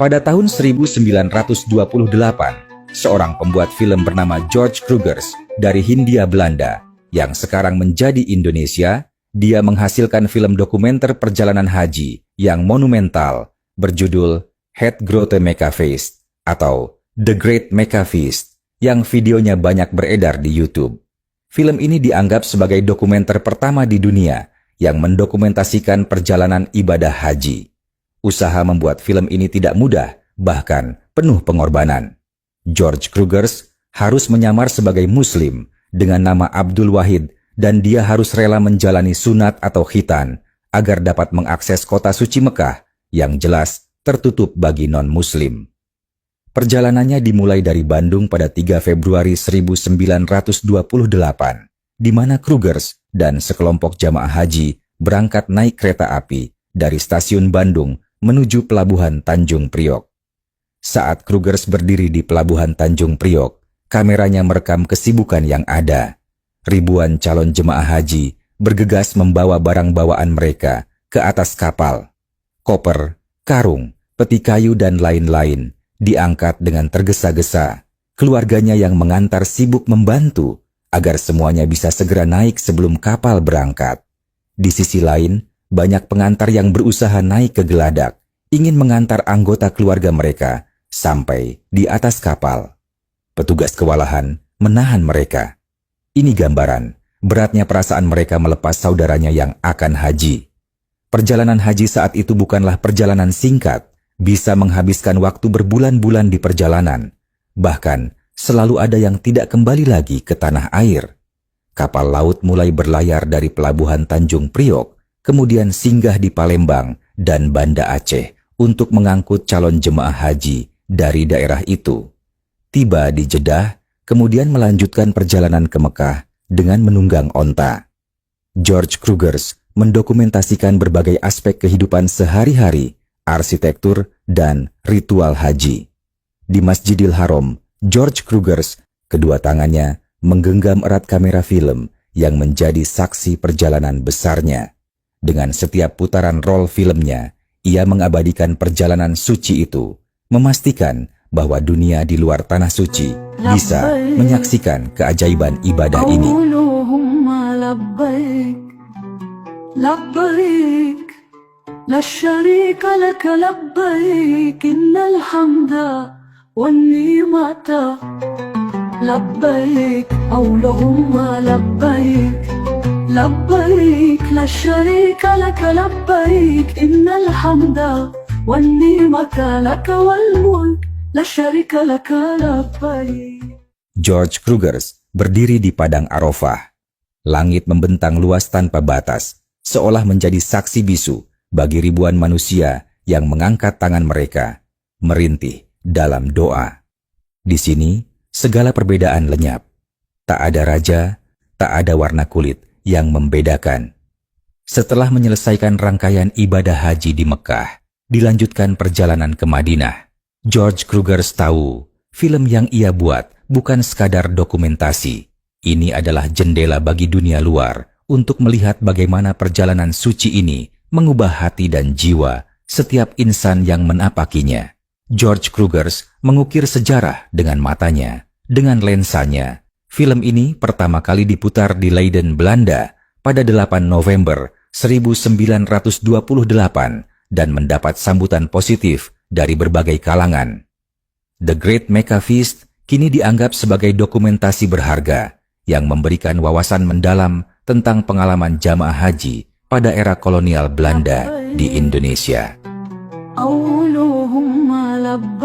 Pada tahun 1928, seorang pembuat film bernama George Krugers dari Hindia Belanda yang sekarang menjadi Indonesia, dia menghasilkan film dokumenter perjalanan haji yang monumental berjudul Het Grote Mecca Feest atau The Great Mecca Feast yang videonya banyak beredar di YouTube. Film ini dianggap sebagai dokumenter pertama di dunia yang mendokumentasikan perjalanan ibadah haji. Usaha membuat film ini tidak mudah, bahkan penuh pengorbanan. George Krugers harus menyamar sebagai Muslim dengan nama Abdul Wahid dan dia harus rela menjalani sunat atau khitan agar dapat mengakses kota suci Mekah yang jelas tertutup bagi non-Muslim. Perjalanannya dimulai dari Bandung pada 3 Februari 1928, di mana Krugers dan sekelompok jamaah haji berangkat naik kereta api dari stasiun Bandung menuju Pelabuhan Tanjung Priok. Saat Krugers berdiri di Pelabuhan Tanjung Priok, kameranya merekam kesibukan yang ada. Ribuan calon jemaah haji bergegas membawa barang bawaan mereka ke atas kapal. Koper, karung, peti kayu dan lain-lain diangkat dengan tergesa-gesa. Keluarganya yang mengantar sibuk membantu agar semuanya bisa segera naik sebelum kapal berangkat. Di sisi lain, banyak pengantar yang berusaha naik ke geladak, ingin mengantar anggota keluarga mereka sampai di atas kapal. Petugas kewalahan menahan mereka. Ini gambaran beratnya perasaan mereka melepas saudaranya yang akan haji. Perjalanan haji saat itu bukanlah perjalanan singkat, bisa menghabiskan waktu berbulan-bulan di perjalanan. Bahkan, selalu ada yang tidak kembali lagi ke tanah air. Kapal laut mulai berlayar dari Pelabuhan Tanjung Priok, kemudian singgah di Palembang dan Banda Aceh untuk mengangkut calon jemaah haji dari daerah itu. Tiba di Jeddah, kemudian melanjutkan perjalanan ke Mekah dengan menunggang onta. George Krugers mendokumentasikan berbagai aspek kehidupan sehari-hari, arsitektur, dan ritual haji. Di Masjidil Haram, George Krugers, kedua tangannya menggenggam erat kamera film yang menjadi saksi perjalanan besarnya. Dengan setiap putaran roll filmnya, ia mengabadikan perjalanan suci itu, memastikan bahwa dunia di luar tanah suci bisa menyaksikan keajaiban ibadah ini. Allahumma labbaik, labbaik, la syarika laka labbaik, innal hamda wan ni'mata, labbaik, Allahumma labbaik, labbaik, la syarika laka labbaik, innal hamda wan ni'mata laka wal mulk, la syarika laka labbaik. George Krugers berdiri di padang Arafah. Langit membentang luas tanpa batas, seolah menjadi saksi bisu bagi ribuan manusia yang mengangkat tangan mereka, merintih dalam doa. Di sini, segala perbedaan lenyap. Tak ada raja, tak ada warna kulit yang membedakan. Setelah menyelesaikan rangkaian ibadah haji di Mekah, dilanjutkan perjalanan ke Madinah. George Krugers tahu, film yang ia buat bukan sekadar dokumentasi. Ini adalah jendela bagi dunia luar untuk melihat bagaimana perjalanan suci ini mengubah hati dan jiwa setiap insan yang menapakinya. George Krugers mengukir sejarah dengan matanya, dengan lensanya. Film ini pertama kali diputar di Leiden, Belanda pada 8 November 1928 dan mendapat sambutan positif dari berbagai kalangan. The Great Mecca Feast kini dianggap sebagai dokumentasi berharga yang memberikan wawasan mendalam tentang pengalaman jamaah haji pada era kolonial Belanda di Indonesia. Allahumma labbaik.